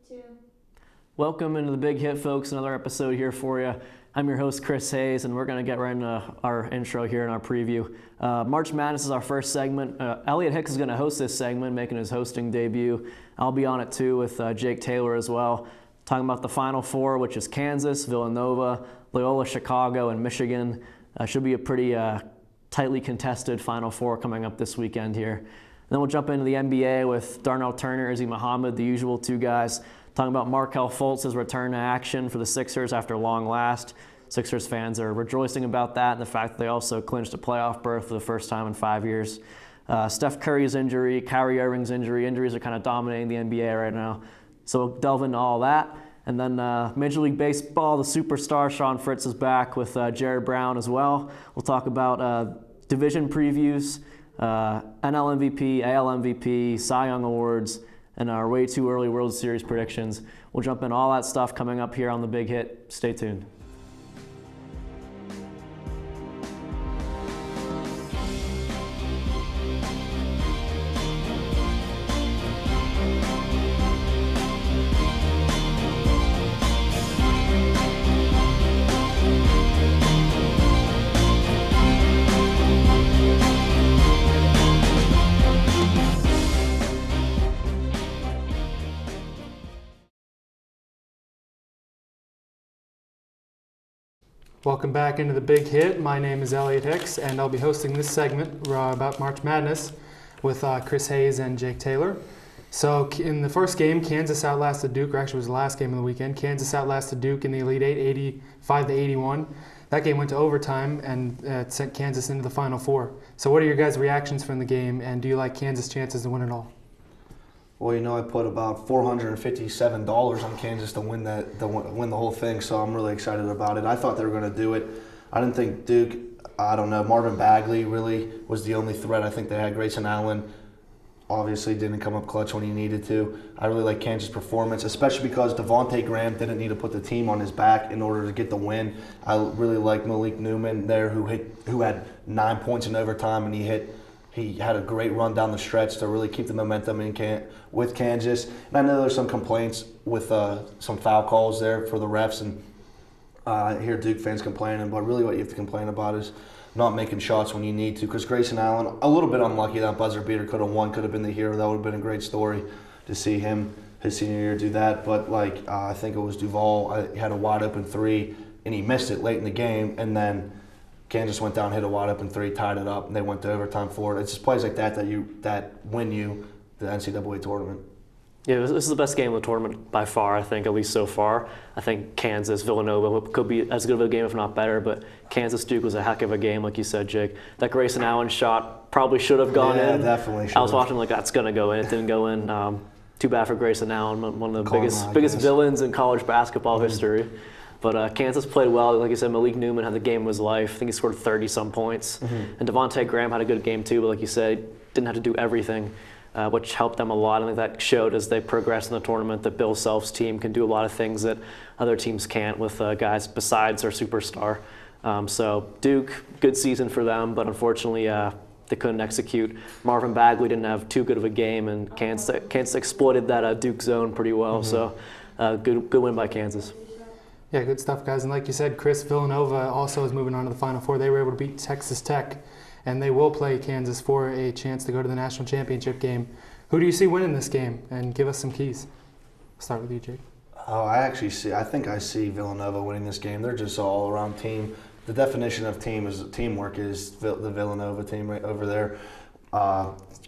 2. Welcome into the Big Hit, folks. Another episode here for you. I'm your host, Chris Hayes, and we're going to get right into our intro here in our preview. March Madness is our first segment. Elliot Hicks is going to host this segment, making his hosting debut. I'll be on it too with Jake Taylor as well, talking about the Final Four, which is Kansas, Villanova, Loyola Chicago, and Michigan. Should be a pretty tightly contested Final Four coming up this weekend here. And then we'll jump into the NBA with Darnell Turner, Izzy Muhammad, the usual two guys. Talking about Markelle Fultz's return to action for the Sixers after long last. Sixers fans are rejoicing about that and the fact that they also clinched a playoff berth for the first time in 5 years. Steph Curry's injury, Kyrie Irving's injury. Injuries are kind of dominating the NBA right now. So we'll delve into all that. And then Major League Baseball, the superstar Sean Fritz is back with Jared Brown as well. We'll talk about division previews, NL MVP, AL MVP, Cy Young Awards, and our way too early World Series predictions. We'll jump in all that stuff coming up here on the Big Hit. Stay tuned. Welcome back into the Big Hit. My name is Elliot Hicks, and I'll be hosting this segment about March Madness with Chris Hayes and Jake Taylor. So in the first game, Kansas outlasted Duke, or actually it was the last game of the weekend. Kansas outlasted Duke in the Elite Eight, 85-81. That game went to overtime and sent Kansas into the Final Four. So what are your guys' reactions from the game, and do you like Kansas' chances to win it all? Well, you know, I put about $457 on Kansas to win win the whole thing, so I'm really excited about it. I thought they were going to do it. I didn't think Duke, I don't know, Marvin Bagley really was the only threat. I think they had Grayson Allen. Obviously didn't come up clutch when he needed to. I really like Kansas' performance, especially because Devontae Graham didn't need to put the team on his back in order to get the win. I really like Malik Newman there, who had 9 points in overtime, and he had a great run down the stretch to really keep the momentum with Kansas. And I know there's some complaints with some foul calls there for the refs, and I hear Duke fans complaining, but really what you have to complain about is not making shots when you need to, because Grayson Allen, a little bit unlucky, that buzzer beater could have won, could have been the hero. That would have been a great story to see him his senior year do that. But I think it was Duval, he had a wide open three, and he missed it late in the game, and then Kansas went down, hit a wide open three, tied it up, and they went to overtime for it. It's just plays like that that win you the NCAA tournament. Yeah, this is the best game of the tournament by far, I think, at least so far. I think Kansas, Villanova could be as good of a game, if not better, but Kansas-Duke was a heck of a game, like you said, Jake. That Grayson Allen shot probably should have gone in. Yeah, definitely should. I was watching that's going to go in. It didn't go in. Too bad for Grayson Allen, one of the biggest villains in college basketball history. But Kansas played well. Like you said, Malik Newman had the game of his life. I think he scored 30-some points. And Devontae Graham had a good game too, but like you said, didn't have to do everything, which helped them a lot. I think that showed as they progressed in the tournament that Bill Self's team can do a lot of things that other teams can't with guys besides their superstar. So Duke, good season for them, but unfortunately they couldn't execute. Marvin Bagley didn't have too good of a game, and Kansas exploited that Duke zone pretty well. So good win by Kansas. Yeah, good stuff, guys. And like you said, Chris, Villanova also is moving on to the Final Four. They were able to beat Texas Tech, and they will play Kansas for a chance to go to the national championship game. Who do you see winning this game? And give us some keys. I'll start with you, Jake. Oh, I think I see Villanova winning this game. They're just an all-around team. The definition of teamwork is the Villanova team right over there.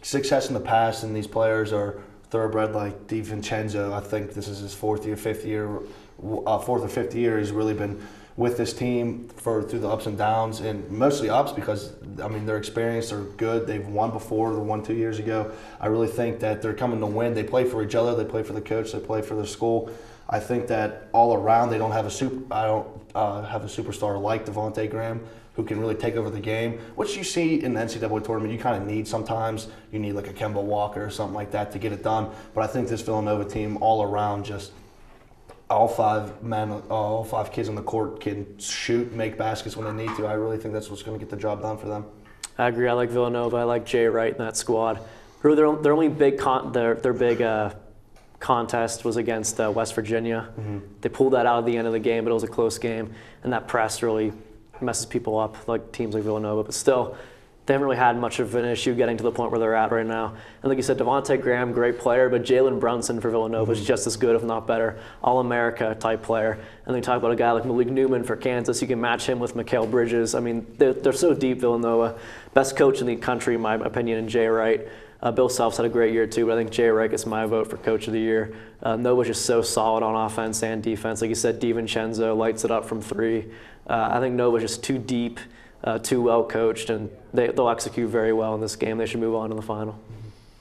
Success in the past, and these players are thoroughbred like DiVincenzo. I think this is his fourth or fifth year. He's really been with this team through the ups and downs, and mostly ups because they're experienced, they're good. They've won before. They won 2 years ago. I really think that they're coming to win. They play for each other. They play for the coach. They play for their school. I think that all around they don't have I don't have a superstar like Devontae Graham who can really take over the game, which you see in the NCAA tournament. You kind of need sometimes. You need like a Kemba Walker or something like that to get it done. But I think this Villanova team all around just all five kids on the court can shoot, make baskets when they need to. I really think that's what's going to get the job done for them. I agree. I like Villanova. I like Jay Wright in that squad. Their only big contest was against West Virginia. Mm-hmm. They pulled that out at the end of the game, but it was a close game, and that press really messes people up, like teams like Villanova. But still, they haven't really had much of an issue getting to the point where they're at right now. And like you said, Devontae Graham, great player, but Jalen Brunson for Villanova is just as good, if not better. All-America type player. And they talk about a guy like Malik Newman for Kansas. You can match him with Mikal Bridges. I mean, they're so deep, Villanova. Best coach in the country, in my opinion, in Jay Wright. Bill Self's had a great year too, but I think Jay Wright gets my vote for Coach of the Year. Nova's just so solid on offense and defense. Like you said, DiVincenzo lights it up from three. I think Nova's just too deep, too well coached, and they'll execute very well in this game. They should move on to the final.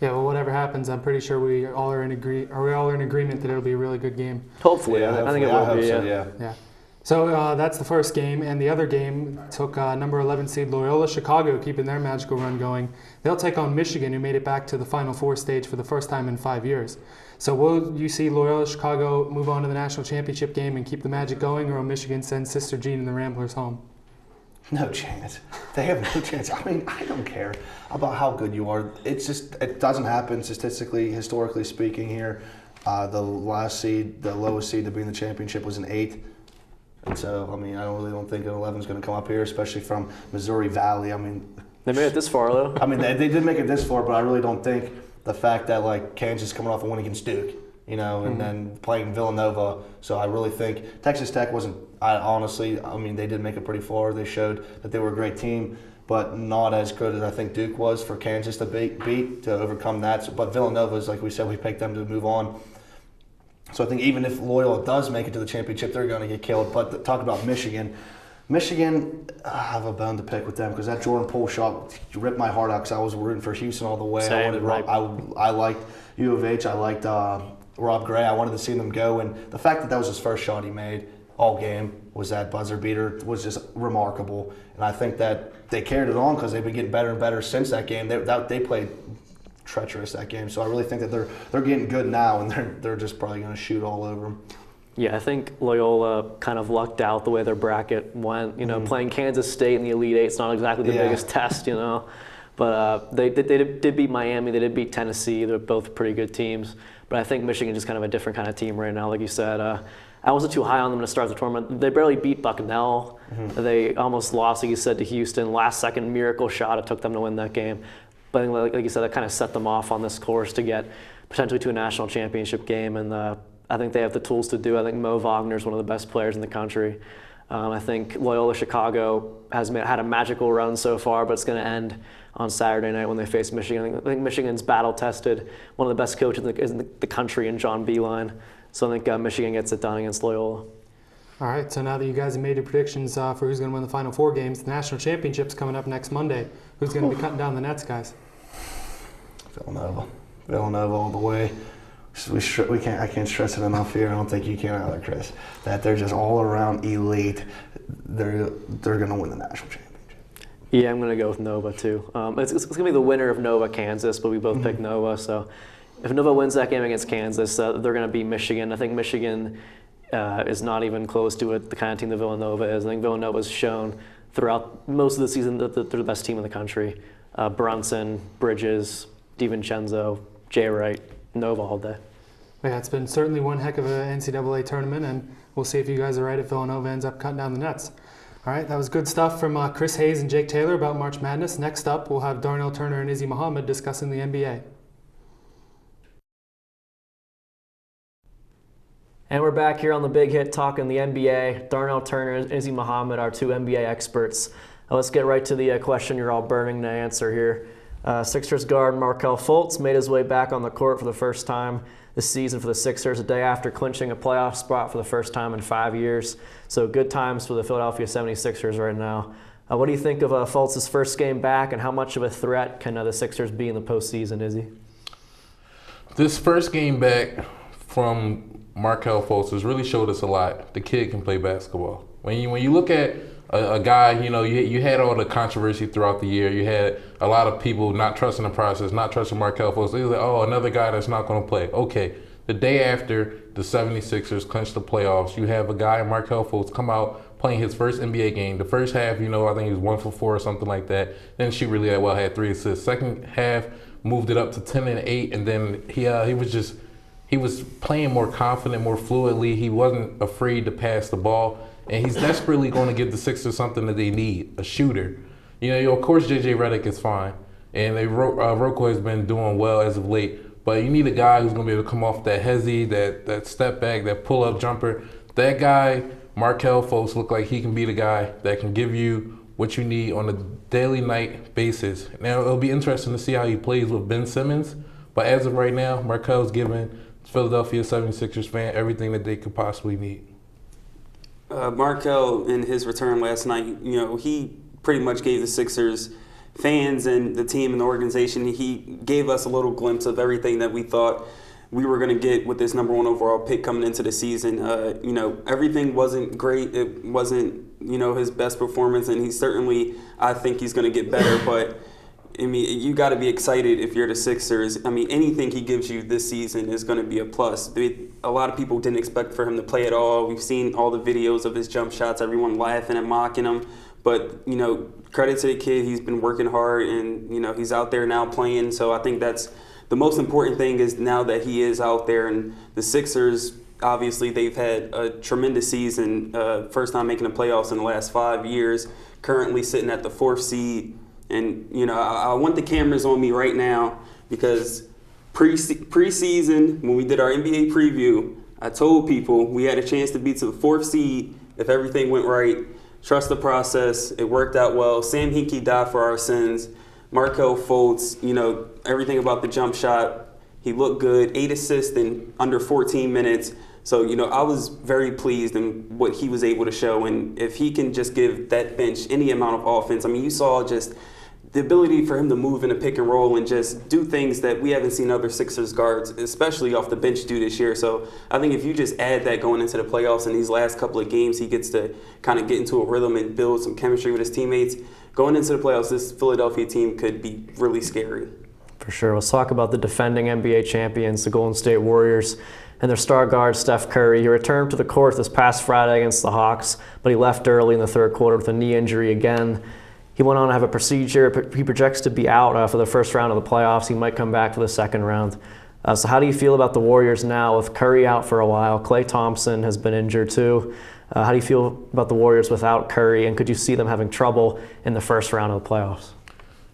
Yeah, well, whatever happens, I'm pretty sure we all are in agreement that it'll be a really good game. Hopefully, Yeah, I think it will be. so, Yeah. Yeah. So that's the first game, and the other game took number 11 seed Loyola Chicago, keeping their magical run going. They'll take on Michigan, who made it back to the Final Four stage for the first time in 5 years. So will you see Loyola Chicago move on to the national championship game and keep the magic going, or will Michigan send Sister Jean and the Ramblers home? No chance. They have no chance. I mean, I don't care about how good you are. It's just, it doesn't happen statistically, historically speaking here. The lowest seed to be in the championship was an 8. And so, I mean, I don't think an 11 is going to come up here, especially from Missouri Valley. I mean, They made it this far, though. I mean, they did make it this far, but I really don't think the fact that, like, Kansas coming off a win against Duke, you know, and then playing Villanova. So I really think Texas Tech wasn't, I mean, they did make it pretty far. They showed that they were a great team, but not as good as I think Duke was for Kansas to beat to overcome that. So, but Villanova's, like we said, we picked them to move on. So I think even if Loyola does make it to the championship, they're going to get killed. But talk about Michigan. I have a bone to pick with them because that Jordan Poole shot ripped my heart out because I was rooting for Houston all the way. Same, I liked U of H. I liked Rob Gray. I wanted to see them go. And the fact that was his first shot he made all game was that buzzer beater was just remarkable. And I think that they carried it on because they've been getting better and better since that game. They played treacherous that game. So I really think that they're getting good now, and they're just probably going to shoot all over them. Yeah, I think Loyola kind of lucked out the way their bracket went. You know, playing Kansas State in the Elite Eight is not exactly the biggest test, you know. But they did beat Miami. They did beat Tennessee. They're both pretty good teams. But I think Michigan's just kind of a different kind of team right now. Like you said, I wasn't too high on them to start the tournament. They barely beat Bucknell. They almost lost, like you said, to Houston. Last-second miracle shot. It took them to win that game. But I think, like you said, that kind of set them off on this course to get potentially to a national championship game. And I think they have the tools to do. I think Mo Wagner is one of the best players in the country. I think Loyola Chicago has had a magical run so far, but it's going to end on Saturday night when they face Michigan. I think Michigan's battle-tested, one of the best coaches in the country in John Beilein. So I think Michigan gets it done against Loyola. All right, so now that you guys have made your predictions for who's going to win the Final Four games, the national championship's coming up next Monday. Who's going to be cutting down the nets, guys? Villanova all the way. I can't stress it enough here. I don't think you can either, Chris. That they're just all around elite. They're going to win the national championship. Yeah, I'm going to go with Nova too. It's going to be the winner of Nova Kansas, but we both picked Nova. So if Nova wins that game against Kansas, they're going to beat Michigan. I think Michigan is not even close to the kind of team that Villanova is. I think Villanova's shown throughout most of the season that they're the best team in the country. Brunson, Bridges, DiVincenzo, Jay Wright, Nova all day. Yeah, it's been certainly one heck of an NCAA tournament, and we'll see if you guys are right if Villanova ends up cutting down the nets. All right, that was good stuff from Chris Hayes and Jake Taylor about March Madness. Next up, we'll have Darnell Turner and Izzy Muhammad discussing the NBA. And we're back here on the Big Hit talking the NBA. Darnell Turner and Izzy Muhammad, our two NBA experts. Let's get right to the question you're all burning to answer here. Sixers guard Markelle Fultz made his way back on the court for the first time this season for the Sixers, a day after clinching a playoff spot for the first time in 5 years. So good times for the Philadelphia 76ers right now. What do you think of Fultz's first game back, and how much of a threat can the Sixers be in the postseason, Izzy? This first game back from Markelle Fultz has really showed us a lot. The kid can play basketball. When you look at a guy, you had all the controversy throughout the year. You had a lot of people not trusting the process, not trusting Markelle Fultz. They were like, oh, another guy that's not going to play. Okay, the day after the 76ers clinched the playoffs, you have a guy, Markelle Fultz, come out playing his first NBA game. The first half, I think he was 1 for 4 or something like that. Then she really had 3 assists. Second half, moved it up to 10 and 8, and then he he was playing more confident, more fluidly. He wasn't afraid to pass the ball. And he's desperately going to give the Sixers something that they need, a shooter. Of course, J.J. Redick is fine. And Rocco has been doing well as of late. But you need a guy who's going to be able to come off that hezzy, that step back, that pull-up jumper. That guy, Markelle Fultz, look like he can be the guy that can give you what you need on a daily night basis. Now, it'll be interesting to see how he plays with Ben Simmons. But as of right now, Markelle's giving Philadelphia 76ers fan everything that they could possibly need. Markelle, in his return last night, he pretty much gave the Sixers fans and the team and the organization, he gave us a little glimpse of everything that we thought we were going to get with this number 1 overall pick coming into the season. Everything wasn't great. It wasn't, his best performance, and I think he's going to get better, but I mean, you got to be excited if you're the Sixers. I mean, anything he gives you this season is going to be a plus. A lot of people didn't expect for him to play at all. We've seen all the videos of his jump shots, everyone laughing and mocking him. But, credit to the kid. He's been working hard, and, he's out there now playing. So I think that's the most important thing is now that he is out there. And the Sixers, obviously, they've had a tremendous season, first time making the playoffs in the last 5 years, currently sitting at the 4th seed. And, I want the cameras on me right now because preseason, when we did our NBA preview, I told people we had a chance to be to the 4th seed if everything went right. Trust the process. It worked out well. Sam Hinkie died for our sins. Markelle Fultz, everything about the jump shot. He looked good. 8 assists in under 14 minutes. So, I was very pleased in what he was able to show. And if he can just give that bench any amount of offense, I mean, you saw just the ability for him to move in a pick and roll and just do things that we haven't seen other Sixers guards, especially off the bench, do this year. So I think if you just add that going into the playoffs in these last couple of games, he gets to kind of get into a rhythm and build some chemistry with his teammates. Going into the playoffs, this Philadelphia team could be really scary. For sure. Let's talk about the defending NBA champions, the Golden State Warriors, and their star guard, Steph Curry. He returned to the court this past Friday against the Hawks, but he left early in the third quarter with a knee injury again. He went on to have a procedure. He projects to be out for the first round of the playoffs. He might come back for the second round. So how do you feel about the Warriors now with Curry out for a while? Klay Thompson has been injured too. How do you feel about the Warriors without Curry, and could you see them having trouble in the first round of the playoffs?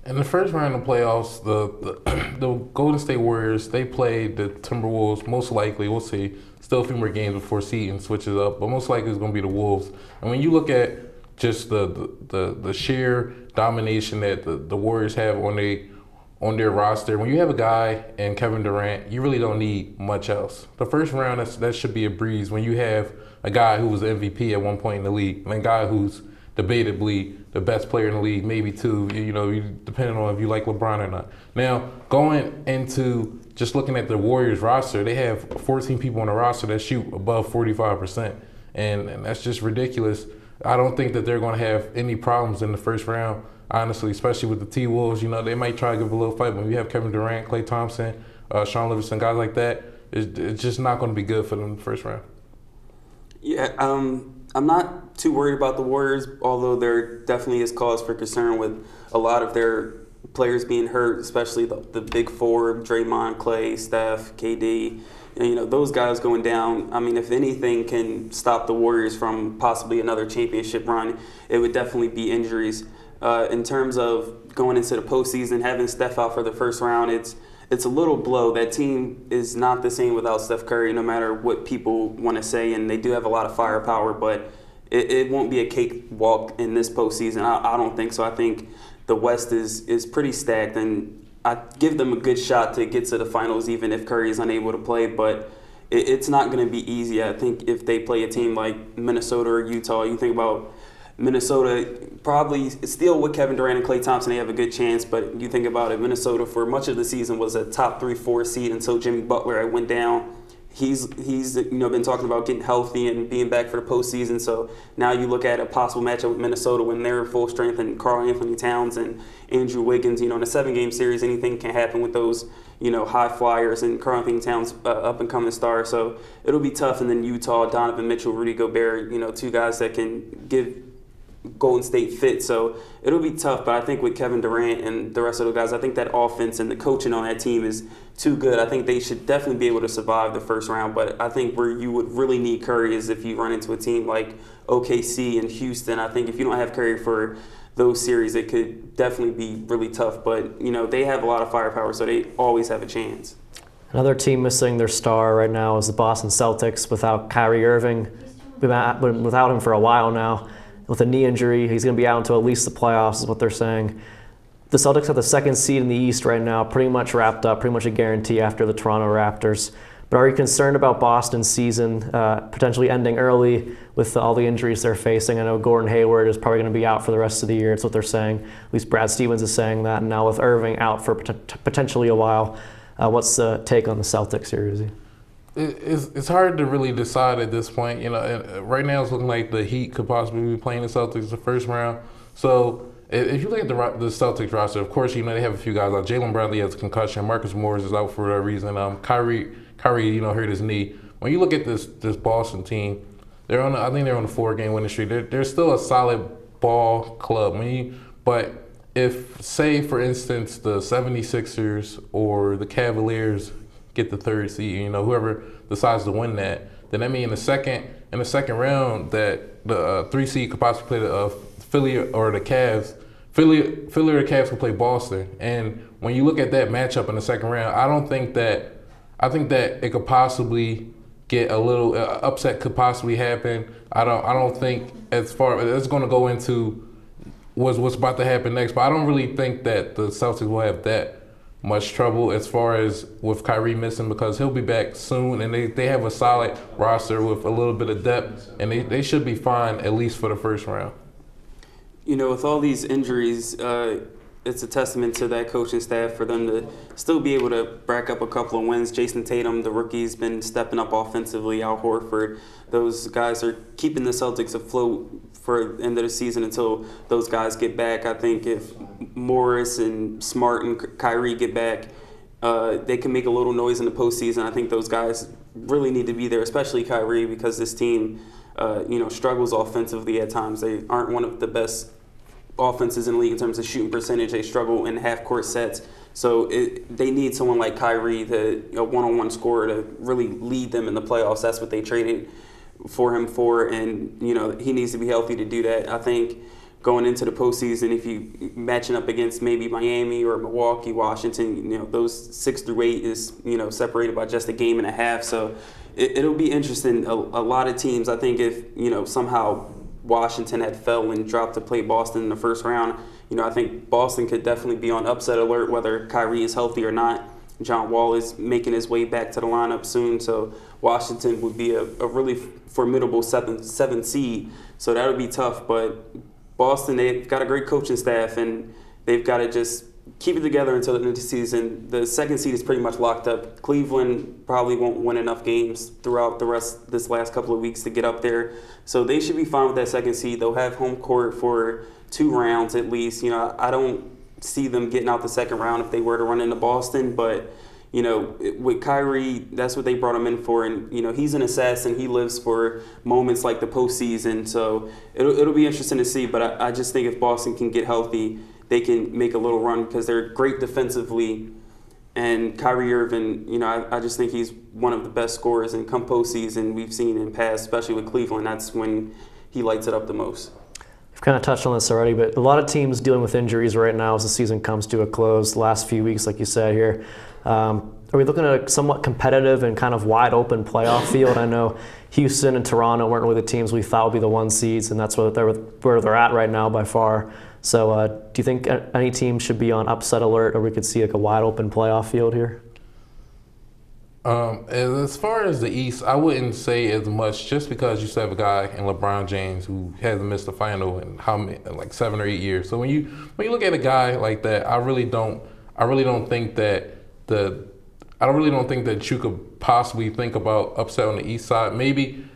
In the first round of the playoffs, the Golden State Warriors, they played the Timberwolves, most likely. We'll see. Still a few more games before seeding switches up, but most likely it's going to be the Wolves. And when you look at just the sheer domination that the Warriors have on their roster. When you have a guy and Kevin Durant, you really don't need much else. The first round, that should be a breeze when you have a guy who was the MVP at one point in the league and a guy who's debatably the best player in the league, maybe two, depending on if you like LeBron or not. Now, going into just looking at the Warriors roster, they have 14 people on the roster that shoot above 45%. And that's just ridiculous. I don't think that they're going to have any problems in the first round, honestly, especially with the T-Wolves. They might try to give a little fight, but when you have Kevin Durant, Klay Thompson, Sean Livingston, guys like that, it's just not going to be good for them in the first round. Yeah, I'm not too worried about the Warriors, although there definitely is cause for concern with a lot of their players being hurt, especially the big four, Draymond, Klay, Steph, KD. Those guys going down, I mean, if anything can stop the Warriors from possibly another championship run, it would definitely be injuries. In terms of going into the postseason, having Steph out for the first round, it's a little blow. That team is not the same without Steph Curry, no matter what people want to say, and they do have a lot of firepower, but it won't be a cakewalk in this postseason. I don't think so. I think the West is pretty stacked, and I give them a good shot to get to the finals, even if Curry is unable to play. But it's not going to be easy. I think if they play a team like Minnesota or Utah, you think about Minnesota probably still with Kevin Durant and Klay Thompson, they have a good chance. But you think about it, Minnesota for much of the season was a top 3-4 seed until Jimmy Butler went down. He's been talking about getting healthy and being back for the postseason. So now you look at a possible matchup with Minnesota when they're full strength and Karl Anthony Towns and Andrew Wiggins. In a 7-game series, anything can happen with those high flyers and Karl Anthony Towns up and coming star. So it'll be tough. And then Utah, Donovan Mitchell, Rudy Gobert, two guys that can give Golden State fit. So it'll be tough, but I think with Kevin Durant and the rest of the guys, I think that offense and the coaching on that team is too good. I think they should definitely be able to survive the first round, but I think where you would really need Curry is if you run into a team like OKC and Houston. I think if you don't have Curry for those series, it could definitely be really tough, but they have a lot of firepower, so they always have a chance. Another team missing their star right now is the Boston Celtics without Kyrie Irving. Been without him for a while now. With a knee injury, he's going to be out until at least the playoffs is what they're saying. The Celtics have the second seed in the East right now, pretty much wrapped up, pretty much a guarantee after the Toronto Raptors. But are you concerned about Boston's season potentially ending early with all the injuries they're facing? I know Gordon Hayward is probably going to be out for the rest of the year. It's what they're saying. At least Brad Stevens is saying that. And now with Irving out for potentially a while, what's the take on the Celtics here, Izzy? It's hard to really decide at this point. Right now it's looking like the Heat could possibly be playing the Celtics the first round. So if you look at the Celtics roster, of course, they have a few guys out. Jalen Bradley has a concussion. Marcus Morris is out for a reason. Kyrie, hurt his knee. When you look at this Boston team, I think they're on a 4-game winning streak. They're still a solid ball club. But if, say, for instance, the 76ers or the Cavaliers get the third seed, whoever decides to win that, then that means in the second round that the 3 seed could possibly play the Philly or the Cavs. Philly or the Cavs could play Boston. And when you look at that matchup in the second round, I think that it could possibly get a little upset could possibly happen. I don't think as far as it's going to go into what's about to happen next, but I don't really think that the Celtics will have that much trouble as far as with Kyrie missing, because he'll be back soon, and they have a solid roster with a little bit of depth, and they should be fine at least for the first round. With all these injuries, it's a testament to that coaching staff for them to still be able to rack up a couple of wins. Jason Tatum, the rookie's been stepping up offensively. Al Horford, those guys are keeping the Celtics afloat for the end of the season until those guys get back. I think if Morris and Smart and Kyrie get back, they can make a little noise in the postseason. I think those guys really need to be there, especially Kyrie, because this team, struggles offensively at times. They aren't one of the best offenses in the league in terms of shooting percentage. They struggle in half-court sets. So they need someone like Kyrie, a one-on-one scorer, to really lead them in the playoffs. That's what they traded for him for, and he needs to be healthy to do that. I think going into the postseason, if you matching up against maybe Miami or Milwaukee, Washington, those 6 through 8 is separated by just a game and a half. So it'll be interesting. A lot of teams, I think, if somehow Washington had fell and dropped to play Boston in the first round, I think Boston could definitely be on upset alert whether Kyrie is healthy or not. John Wall is making his way back to the lineup soon, so Washington would be a really formidable seventh seed. So that would be tough, but Boston, they've got a great coaching staff, and they've got to just keep it together until the end of the season. The second seed is pretty much locked up. Cleveland probably won't win enough games throughout the rest this last couple of weeks to get up there. So they should be fine with that second seed. They'll have home court for 2 rounds at least. I don't see them getting out the second round if they were to run into Boston, but with Kyrie, that's what they brought him in for, and he's an assassin. He lives for moments like the postseason, so it'll be interesting to see. But I just think if Boston can get healthy, they can make a little run because they're great defensively. And Kyrie Irving, I just think he's one of the best scorers, and come postseason we've seen in past, especially with Cleveland, that's when he lights it up the most. We've kind of touched on this already, but a lot of teams dealing with injuries right now as the season comes to a close. The last few weeks, like you said here, are we looking at a somewhat competitive and kind of wide open playoff field? I know Houston and Toronto weren't really the teams we thought would be the 1 seeds, and that's where they're at right now by far. So do you think any team should be on upset alert, or we could see like a wide open playoff field here? As far as the East, I wouldn't say as much, just because you still have a guy in LeBron James who hasn't missed a final in like 7 or 8 years. So when you look at a guy like that, I really don't think that you could possibly think about upset on the East side. Maybe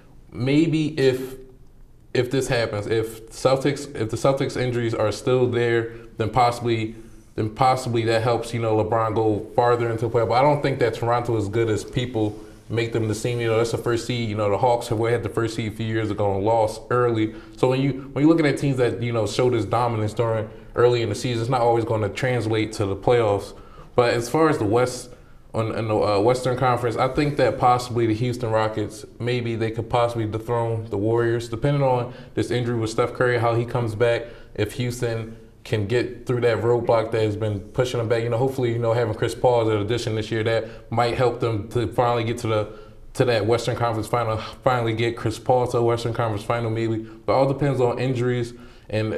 if this happens, if the Celtics injuries are still there, then possibly that helps LeBron go farther into the playoff. But I don't think that Toronto is as good as people make them the same. That's the first seed. The Hawks had the first seed a few years ago and lost early. So when you're looking at teams that show this dominance during early in the season, it's not always going to translate to the playoffs. But as far as the West, in the Western Conference, I think that possibly the Houston Rockets, maybe they could possibly dethrone the Warriors, depending on this injury with Steph Curry, how he comes back. If Houston can get through that roadblock that has been pushing them back, hopefully, having Chris Paul as an addition this year, that might help them to finally get to that Western Conference final, finally get Chris Paul to a Western Conference final maybe. But it all depends on injuries. And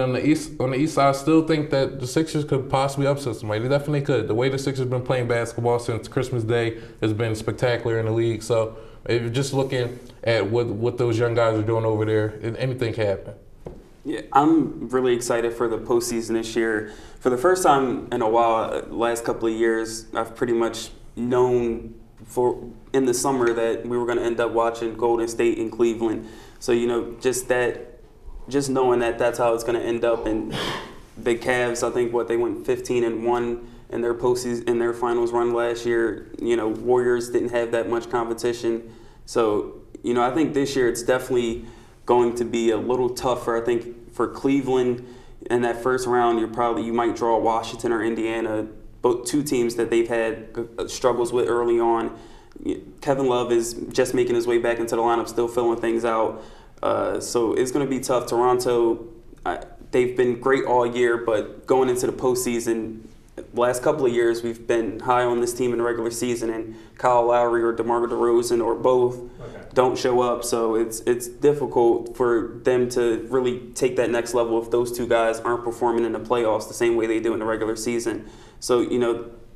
on the East side, I still think that the Sixers could possibly upset somebody. They definitely could. The way the Sixers have been playing basketball since Christmas Day has been spectacular in the league. So if you're just looking at what those young guys are doing over there, anything can happen. Yeah, I'm really excited for the postseason this year. For the first time in a while, last couple of years, I've pretty much known in the summer that we were going to end up watching Golden State and Cleveland. So, just knowing that that's how it's going to end up. And the Cavs, I think they went 15-1 in their postseason, in their finals run last year. Warriors didn't have that much competition. So, I think this year it's definitely going to be a little tougher. I think for Cleveland in that first round, you might draw Washington or Indiana, both two teams that they've had struggles with early on. Kevin Love is just making his way back into the lineup, still filling things out. So it's going to be tough. Toronto, they've been great all year, but going into the postseason, the last couple of years we've been high on this team in the regular season, and Kyle Lowry or DeMar DeRozan or both don't show up. So it's difficult for them to really take that next level if those two guys aren't performing in the playoffs the same way they do in the regular season. So,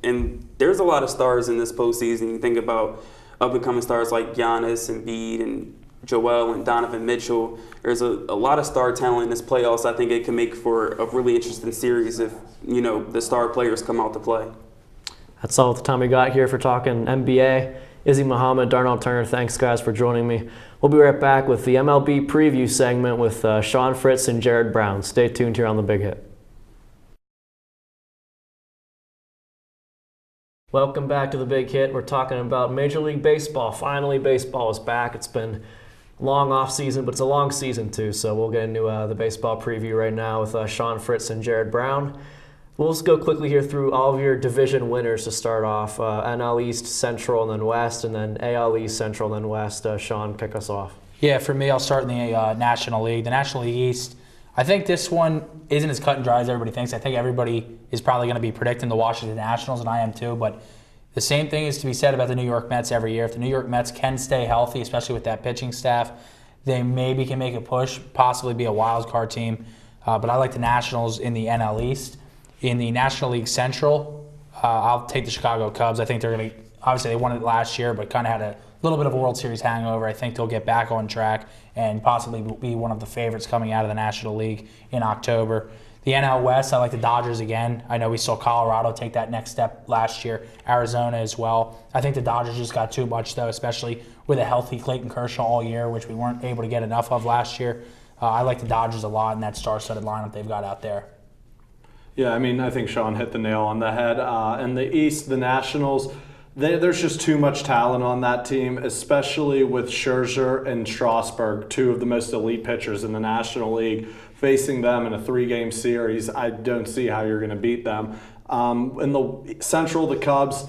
and there's a lot of stars in this postseason. You think about up-and-coming stars like Giannis and Embiid and Joel and Donovan Mitchell. There's a lot of star talent in this playoffs. I think it can make for a really interesting series if, the star players come out to play. That's all the time we got here for talking NBA. Izzy Muhammad, Darnell Turner, thanks guys for joining me. We'll be right back with the MLB preview segment with Sean Fritz and Jared Brown. Stay tuned here on The Big Hit. Welcome back to The Big Hit. We're talking about Major League Baseball. Finally, baseball is back. It's been a long off season, but it's a long season too. So we'll get into the baseball preview right now with Sean Fritz and Jared Brown. We'll just go quickly here through all of your division winners to start off. NL East, Central, and then West, and then AL East, Central, and then West. Sean, kick us off. Yeah, for me, I'll start in the National League. The National League East, I think this one isn't as cut and dry as everybody thinks. I think everybody is probably going to be predicting the Washington Nationals, and I am too, but the same thing is to be said about the New York Mets every year. If the New York Mets can stay healthy, especially with that pitching staff, they maybe can make a push, possibly be a wild card team. But I like the Nationals in the NL East. In the National League Central, I'll take the Chicago Cubs. I think they're going to, obviously they won it last year, but kind of had a little bit of a World Series hangover. I think they'll get back on track and possibly be one of the favorites coming out of the National League in October. The NL West, I like the Dodgers again. I know we saw Colorado take that next step last year, Arizona as well. I think the Dodgers just got too much, though, especially with a healthy Clayton Kershaw all year, which we weren't able to get enough of last year. I like the Dodgers a lot in that star-studded lineup they've got out there. Yeah, I think Sean hit the nail on the head. In the East, the Nationals, there's just too much talent on that team, especially with Scherzer and Strasburg, two of the most elite pitchers in the National League. Facing them in a 3-game series, I don't see how you're going to beat them. In the Central, the Cubs,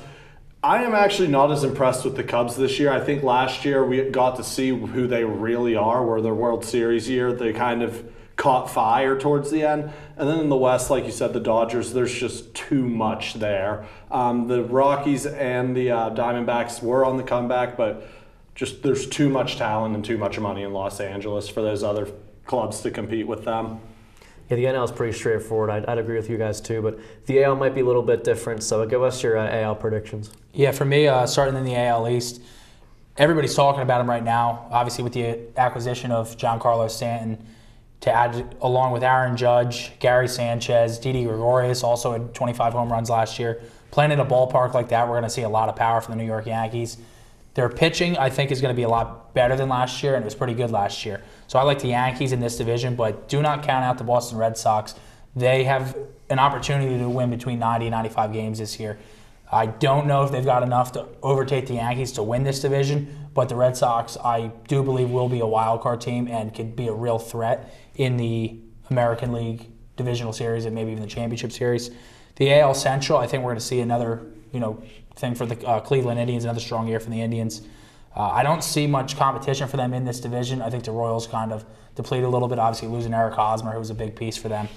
I am actually not as impressed with the Cubs this year. I think last year we got to see who they really are, where their World Series year, they kind of caught fire towards the end. And then in the West, like you said, the Dodgers, there's just too much there. The Rockies and the Diamondbacks were on the comeback, but just there's too much talent and too much money in Los Angeles for those other clubs to compete with them. Yeah, the NL is pretty straightforward. I'd agree with you guys too, but the AL might be a little bit different. So give us your AL predictions. Yeah, for me, starting in the AL East, everybody's talking about him right now. Obviously, with the acquisition of Giancarlo Stanton, to add along with Aaron Judge, Gary Sanchez, Didi Gregorius also had 25 home runs last year. Playing in a ballpark like that, we're going to see a lot of power from the New York Yankees. Their pitching, I think, is going to be a lot better than last year, and it was pretty good last year. So I like the Yankees in this division, but do not count out the Boston Red Sox. They have an opportunity to win between 90 and 95 games this year. I don't know if they've got enough to overtake the Yankees to win this division, but the Red Sox, I do believe, will be a wild card team and could be a real threat in the American League Divisional Series and maybe even the Championship Series. The AL Central, I think we're going to see another, thing for the Cleveland Indians, another strong year for the Indians. I don't see much competition for them in this division. I think the Royals kind of depleted a little bit, obviously losing Eric Hosmer, who was a big piece for them.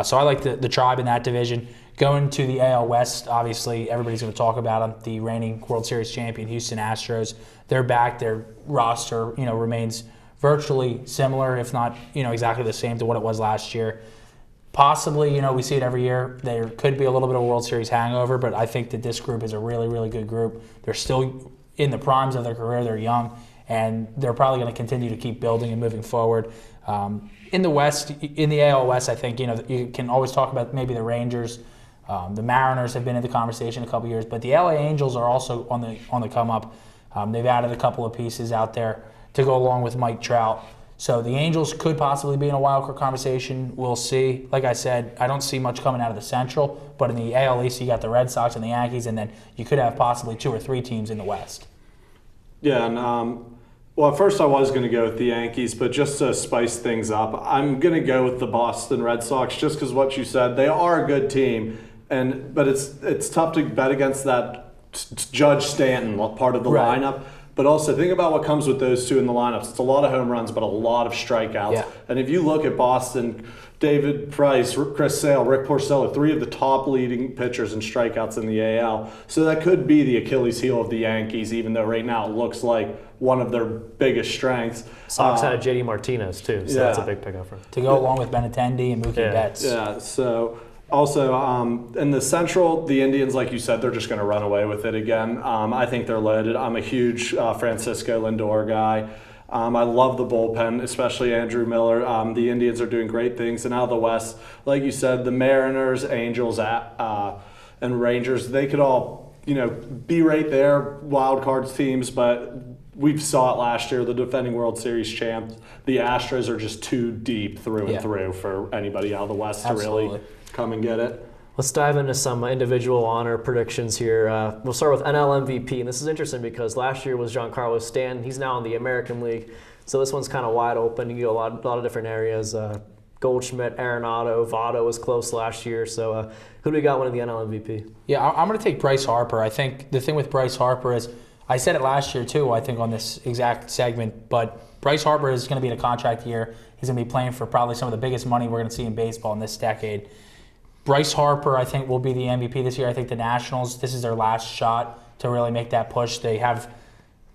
So I like the Tribe in that division. Going to the AL West, obviously everybody's going to talk about them. The reigning World Series champion, Houston Astros. They're back. Their roster, remains virtually similar, if not, exactly the same to what it was last year. Possibly, we see it every year. There could be a little bit of a World Series hangover, but I think that this group is a really, really good group. They're still in the primes of their career. They're young, and they're probably going to continue to keep building and moving forward. In the West, in the AL West, I think, you can always talk about maybe the Rangers. The Mariners have been in the conversation a couple years, but the LA Angels are also on the come up. They've added a couple of pieces out there to go along with Mike Trout. So the Angels could possibly be in a wild card conversation. We'll see. Like I said, I don't see much coming out of the Central, but in the AL East, you got the Red Sox and the Yankees, and then you could have possibly 2 or 3 teams in the West. Yeah, and well, at first I was going to go with the Yankees, but just to spice things up, I'm going to go with the Boston Red Sox just because what you said. They are a good team, but it's tough to bet against that Judge Stanton part of the lineup. But also think about what comes with those two in the lineups. It's a lot of home runs, but a lot of strikeouts. Yeah. And if you look at Boston, David Price, Chris Sale, Rick Porcello, 3 of the top leading pitchers in strikeouts in the AL. So that could be the Achilles heel of the Yankees, even though right now it looks like one of their biggest strengths. Sox had JD Martinez too, so that's a big pickup for him. To go along with Benintendi and Mookie Betts. Yeah, so also in the Central, the Indians, like you said, they're just going to run away with it again. I think they're loaded. I'm a huge Francisco Lindor guy. I love the bullpen, especially Andrew Miller. The Indians are doing great things. And out of the West, like you said, the Mariners, Angels, and Rangers, they could all, be right there, wild cards teams, but we saw it last year, the defending World Series champs. The Astros are just too deep through and through for anybody out of the West to really come and get it. Let's dive into some individual honor predictions here. We'll start with NL MVP, and this is interesting because last year was Giancarlo Stanton. He's now in the American League, so this one's kind of wide open. You get a lot of different areas. Goldschmidt, Arenado, Votto was close last year. So who do we got winning the NL MVP? Yeah, I'm going to take Bryce Harper. I think the thing with Bryce Harper is, I said it last year too, I think on this exact segment, but Bryce Harper is going to be in a contract year. He's going to be playing for probably some of the biggest money we're going to see in baseball in this decade. Bryce Harper, I think, will be the MVP this year. I think the Nationals, this is their last shot to really make that push. They have,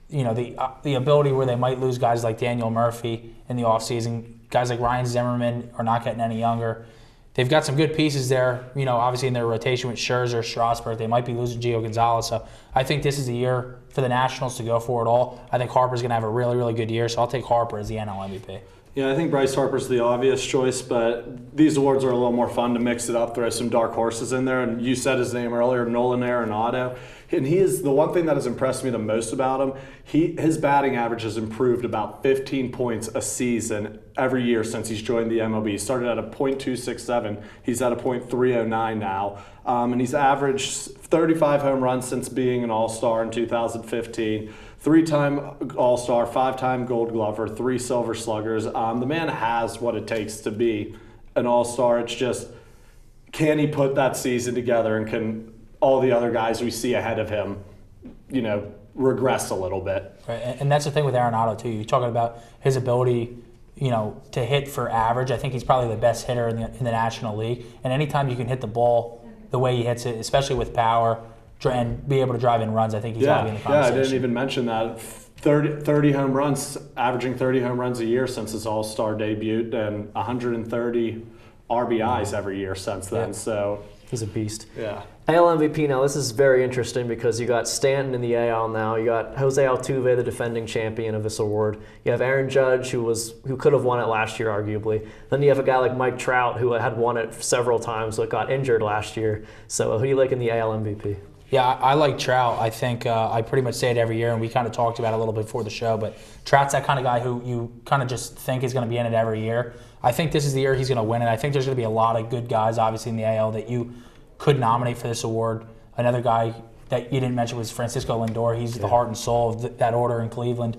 the ability where they might lose guys like Daniel Murphy in the offseason. Guys like Ryan Zimmerman are not getting any younger. They've got some good pieces there, obviously in their rotation with Scherzer, Strasburg. They might be losing Gio Gonzalez. So I think this is the year for the Nationals to go for it all. I think Harper's going to have a really, really good year, so I'll take Harper as the NL MVP. Yeah, I think Bryce Harper's the obvious choice, but these awards are a little more fun to mix it up, throw some dark horses in there. And you said his name earlier, Nolan Arenado. And he is the one thing that has impressed me the most about him. His batting average has improved about 15 points a season every year since he's joined the MLB. He started at a .267. He's at a .309 now. And he's averaged 35 home runs since being an All-Star in 2015. 3-time All-Star, 5-time Gold Glover, 3 Silver Sluggers. The man has what it takes to be an All-Star. It's just, can he put that season together, and can all the other guys we see ahead of him, regress a little bit? Right, and that's the thing with Arenado too. You're talking about his ability, to hit for average. I think he's probably the best hitter in the National League. And anytime you can hit the ball the way he hits it, especially with power, and be able to drive in runs, I think he's got to be in the conversation. Yeah, I didn't even mention that. 30 home runs, averaging 30 home runs a year since his All-Star debut, and 130 RBIs every year since then. So he's a beast. Yeah. AL MVP now, this is very interesting because you got Stanton in the AL now. You got Jose Altuve, the defending champion of this award. You have Aaron Judge, who could have won it last year, arguably. Then you have a guy like Mike Trout, who had won it several times but got injured last year. So who do you like in the AL MVP? Yeah, I like Trout. I think I pretty much say it every year, and we kind of talked about it a little bit before the show, but Trout's that kind of guy who you kind of just think is going to be in it every year. I think this is the year he's going to win it. I think there's going to be a lot of good guys, obviously, in the AL that you could nominate for this award. Another guy that you didn't mention was Francisco Lindor. He's the heart and soul of that order in Cleveland.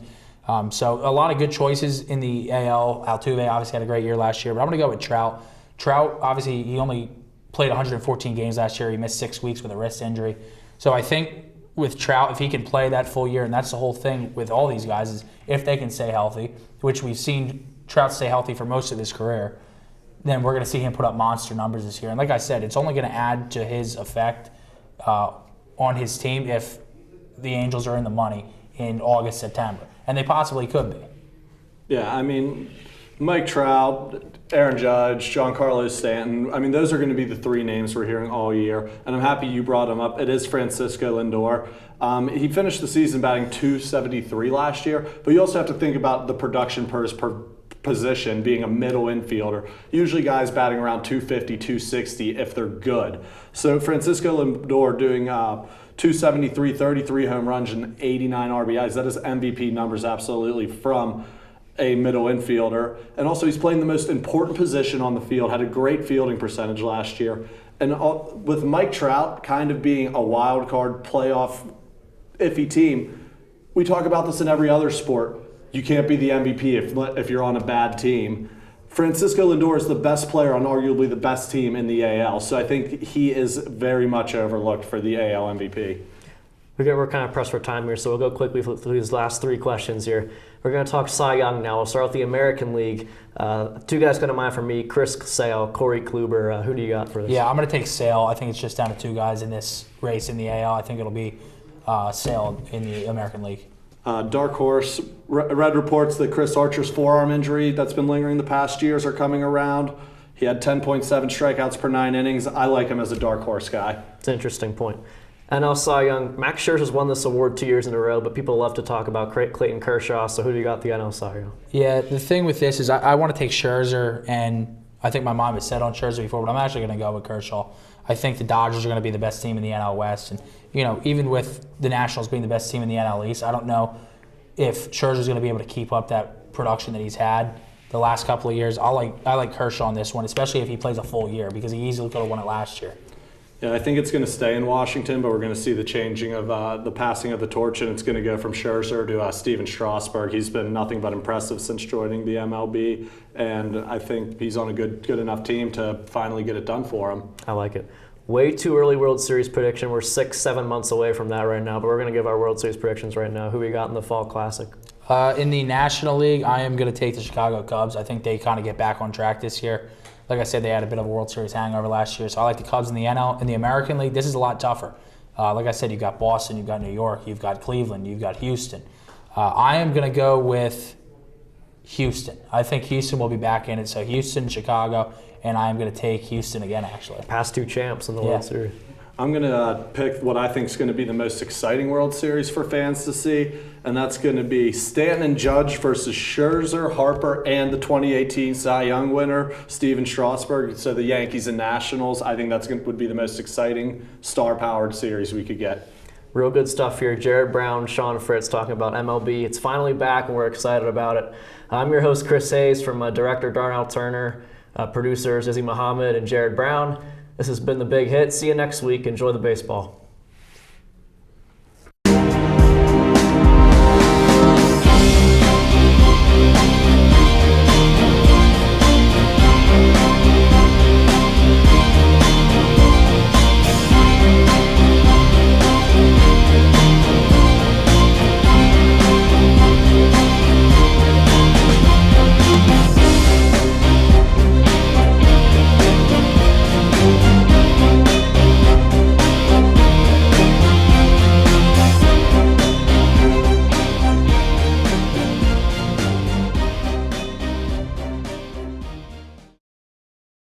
So a lot of good choices in the AL. Altuve obviously had a great year last year, but I'm going to go with Trout. Trout, obviously, he only played 114 games last year. He missed 6 weeks with a wrist injury. So I think with Trout, if he can play that full year, and that's the whole thing with all these guys, is if they can stay healthy, which we've seen Trout stay healthy for most of his career, then we're going to see him put up monster numbers this year. And like I said, it's only going to add to his effect on his team if the Angels are in the money in August, September. And they possibly could be. Yeah, I mean, Mike Trout, Aaron Judge, Giancarlo Stanton, I mean, those are going to be the 3 names we're hearing all year. And I'm happy you brought him up. It is Francisco Lindor. He finished the season batting .273 last year, but you also have to think about the production per position being a middle infielder. Usually guys batting around .250, .260 if they're good. So Francisco Lindor doing .273, 33 home runs and 89 RBIs. That is MVP numbers absolutely from a middle infielder. And also he's playing the most important position on the field, had a great fielding percentage last year. And with Mike Trout kind of being a wild card playoff iffy team, we talk about this in every other sport. You can't be the MVP if you're on a bad team. Francisco Lindor is the best player on arguably the best team in the AL, so I think he is very much overlooked for the AL MVP. We're kind of pressed for time here, so we'll go quickly through these last 3 questions here. We're going to talk Cy Young now. We'll start with the American League. 2 guys come to mind for me, Chris Sale, Corey Kluber. Who do you got for this? Yeah, I'm going to take Sale. I think it's just down to 2 guys in this race in the AL. I think it'll be Sale in the American League. Dark horse, read reports that Chris Archer's forearm injury that's been lingering the past years are coming around. He had 10.7 strikeouts per 9 innings. I like him as a dark horse guy. It's an interesting point. NL Cy Young, Max Scherzer's won this award 2 years in a row, but people love to talk about Clayton Kershaw, so who do you got the NL Cy Young? Yeah, the thing with this is I want to take Scherzer, and I think my mom has said on Scherzer before, but I'm actually going to go with Kershaw. I think the Dodgers are going to be the best team in the NL West, and even with the Nationals being the best team in the NL East, I don't know if Scherzer's going to be able to keep up that production that he's had the last couple of years. I like Kershaw on this one, especially if he plays a full year, because he easily could have won it last year. Yeah, I think it's going to stay in Washington, but we're going to see the changing of the passing of the torch, and it's going to go from Scherzer to Steven Strasburg. He's been nothing but impressive since joining the MLB, and I think he's on a good enough team to finally get it done for him. I like it. Way too early World Series prediction. We're 6-7 months away from that right now, but we're going to give our World Series predictions right now. Who we got in the Fall Classic? In the National League, I am going to take the Chicago Cubs. I think they kind of get back on track this year. Like I said, they had a bit of a World Series hangover last year, so I like the Cubs in the NL. In the American League, this is a lot tougher. Like I said, you've got Boston, you've got New York, you've got Cleveland, you've got Houston. I am going to go with Houston. I think Houston will be back in it, so Houston, Chicago, and I am going to take Houston again, actually. Past 2 champs in the World Series. I'm going to pick what I think is going to be the most exciting World Series for fans to see, and that's going to be Stanton and Judge versus Scherzer, Harper, and the 2018 Cy Young winner, Steven Strasburg. So the Yankees and Nationals. I think would be the most exciting star-powered series we could get. Real good stuff here. Jared Brown, Sean Fritz talking about MLB. It's finally back, and we're excited about it. I'm your host, Chris Hayes, from director Darnell Turner, producers Izzy Muhammad and Jared Brown. This has been The Big Hit. See you next week. Enjoy the baseball.